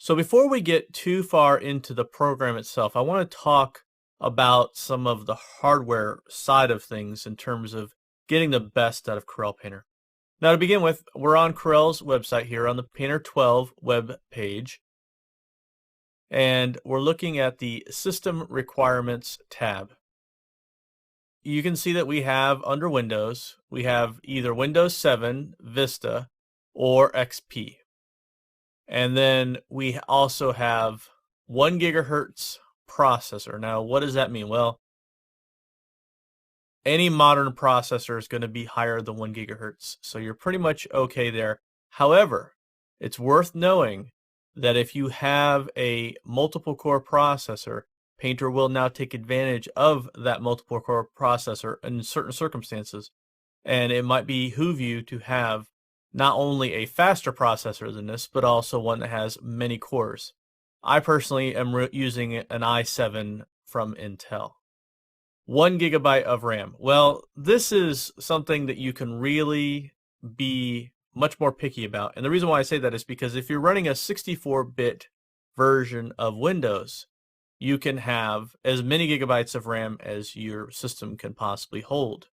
So before we get too far into the program itself, I want to talk about some of the hardware side of things in terms of getting the best out of Coreal Painter. Now to begin with, we're on Corel's website here on the Painter 12 web page, and we're looking at the System Requirements tab. You can see that we have under Windows, we have either Windows 7, Vista, or XP. And then we also have 1 gigahertz processor. Now, what does that mean? Well, any modern processor is going to be higher than 1 gigahertz, so you're pretty much okay there. However, it's worth knowing that if you have a multiple core processor, Painter will now take advantage of that multiple core processor in certain circumstances, and it might behoove you to have not only a faster processor than this, but also one that has many cores. I personally am using an i7 from Intel. 1 gigabyte of RAM. Well, this is something that you can really be much more picky about. And the reason why I say that is because if you're running a 64-bit version of Windows, you can have as many gigabytes of RAM as your system can possibly hold.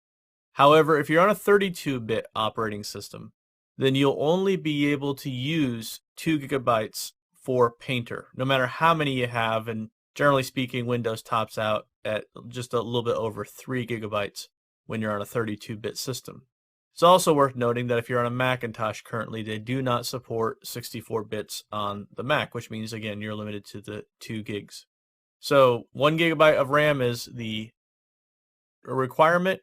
However, if you're on a 32-bit operating system, then you'll only be able to use 2 gigabytes for Painter, no matter how many you have. And generally speaking, Windows tops out at just a little bit over 3 gigabytes when you're on a 32-bit system. It's also worth noting that if you're on a Macintosh currently, they do not support 64 bits on the Mac, which means, again, you're limited to the 2 gigs. So 1 gigabyte of RAM is the requirement,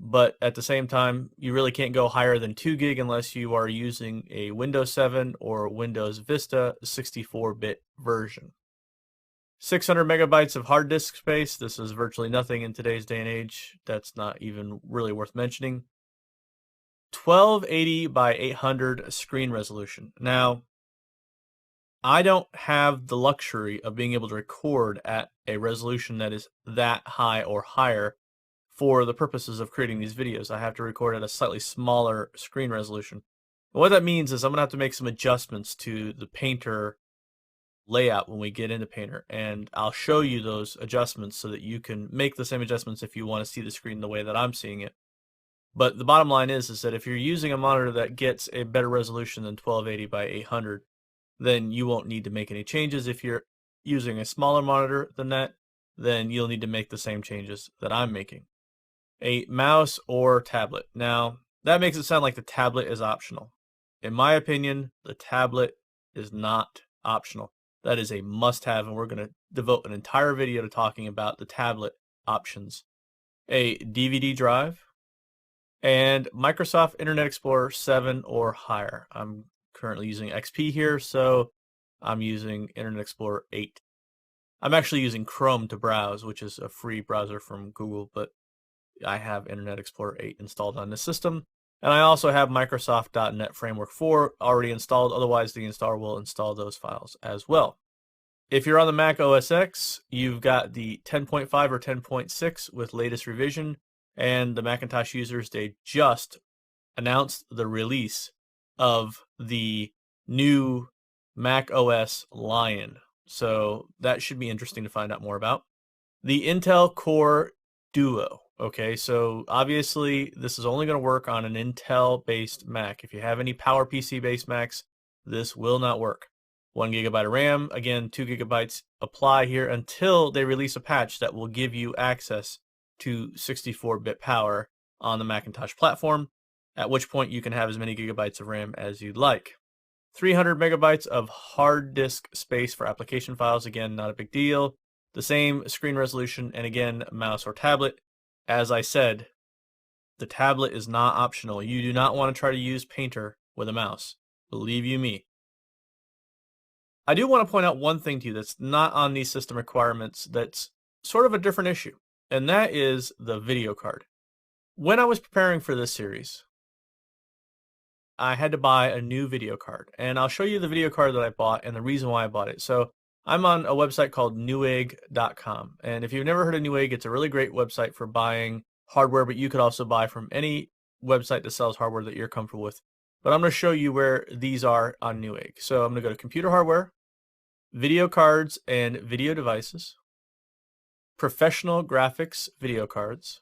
but at the same time, you really can't go higher than 2 gig unless you are using a Windows 7 or Windows Vista 64-bit version. 600 megabytes of hard disk space. This is virtually nothing in today's day and age. That's not even really worth mentioning. 1280 by 800 screen resolution. Now, I don't have the luxury of being able to record at a resolution that is that high or higher for the purposes of creating these videos. I have to record at a slightly smaller screen resolution. And what that means is I'm going to have to make some adjustments to the Painter layout when we get into Painter, and I'll show you those adjustments so that you can make the same adjustments if you want to see the screen the way that I'm seeing it. But the bottom line is that if you're using a monitor that gets a better resolution than 1280 by 800, then you won't need to make any changes. If you're using a smaller monitor than that, then you'll need to make the same changes that I'm making. A mouse or tablet. Now, that makes it sound like the tablet is optional. In my opinion, the tablet is not optional. That is a must-have, and we're going to devote an entire video to talking about the tablet options. A DVD drive, and Microsoft Internet Explorer 7 or higher. I'm currently using XP here, so I'm using Internet Explorer 8. I'm actually using Chrome to browse, which is a free browser from Google, but I have Internet Explorer 8 installed on this system. And I also have Microsoft.NET Framework 4 already installed. Otherwise, the installer will install those files as well. If you're on the Mac OS X, you've got the 10.5 or 10.6 with latest revision. And the Macintosh users, they just announced the release of the new Mac OS Lion. So that should be interesting to find out more about. The Intel Core Duo. Okay, so obviously this is only going to work on an Intel-based Mac. If you have any PowerPC-based Macs, this will not work. 1 gigabyte of RAM, again, 2 gigabytes apply here until they release a patch that will give you access to 64-bit power on the Macintosh platform, at which point you can have as many gigabytes of RAM as you'd like. 300 megabytes of hard disk space for application files, again, not a big deal. The same screen resolution, and again, mouse or tablet. As I said, the tablet is not optional. You do not want to try to use Painter with a mouse. Believe you me. I do want to point out one thing to you that's not on these system requirements that's sort of a different issue, and that is the video card. When I was preparing for this series, I had to buy a new video card, and I'll show you the video card that I bought and the reason why I bought it. So I'm on a website called newegg.com, and if you've never heard of Newegg, it's a really great website for buying hardware, but you could also buy from any website that sells hardware that you're comfortable with. But I'm going to show you where these are on Newegg. So I'm going to go to computer hardware, video cards and video devices, professional graphics video cards,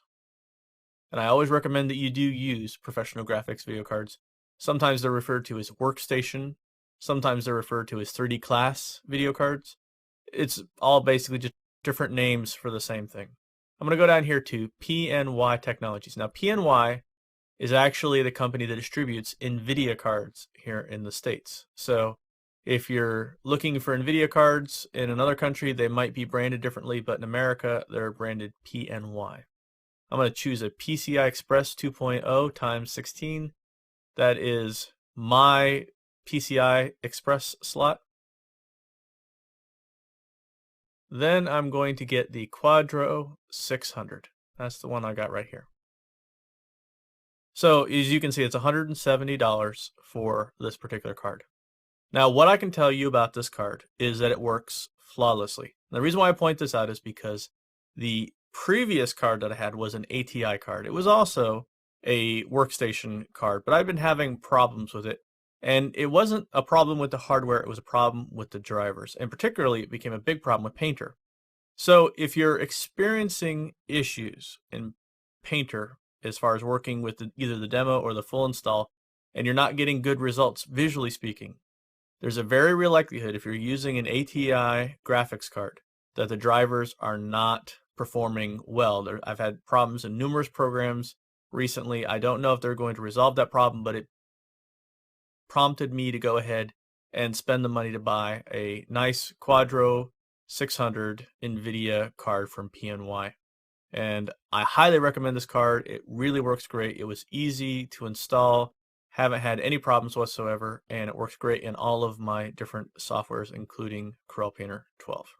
and I always recommend that you do use professional graphics video cards. Sometimes they're referred to as workstation, sometimes they're referred to as 3D class video cards. It's all basically just different names for the same thing. I'm going to go down here to PNY Technologies. Now, PNY is actually the company that distributes NVIDIA cards here in the States. So if you're looking for NVIDIA cards in another country, they might be branded differently, but in America, they're branded PNY. I'm going to choose a PCI Express 2.0 times 16. That is my PCI Express slot. Then I'm going to get the Quadro 600. That's the one I got right here. So as you can see, it's $170 for this particular card. Now, what I can tell you about this card is that it works flawlessly. The reason why I point this out is because the previous card that I had was an ATI card. It was also a workstation card, but I've been having problems with it. And it wasn't a problem with the hardware, it was a problem with the drivers. And particularly, it became a big problem with Painter. So if you're experiencing issues in Painter as far as working with either the demo or the full install, and you're not getting good results, visually speaking, there's a very real likelihood if you're using an ATI graphics card that the drivers are not performing well. I've had problems in numerous programs recently. I don't know if they're going to resolve that problem, but it prompted me to go ahead and spend the money to buy a nice Quadro 600 NVIDIA card from PNY. And I highly recommend this card. It really works great. It was easy to install. Haven't had any problems whatsoever, and it works great in all of my different softwares, including Coreal Painter 12.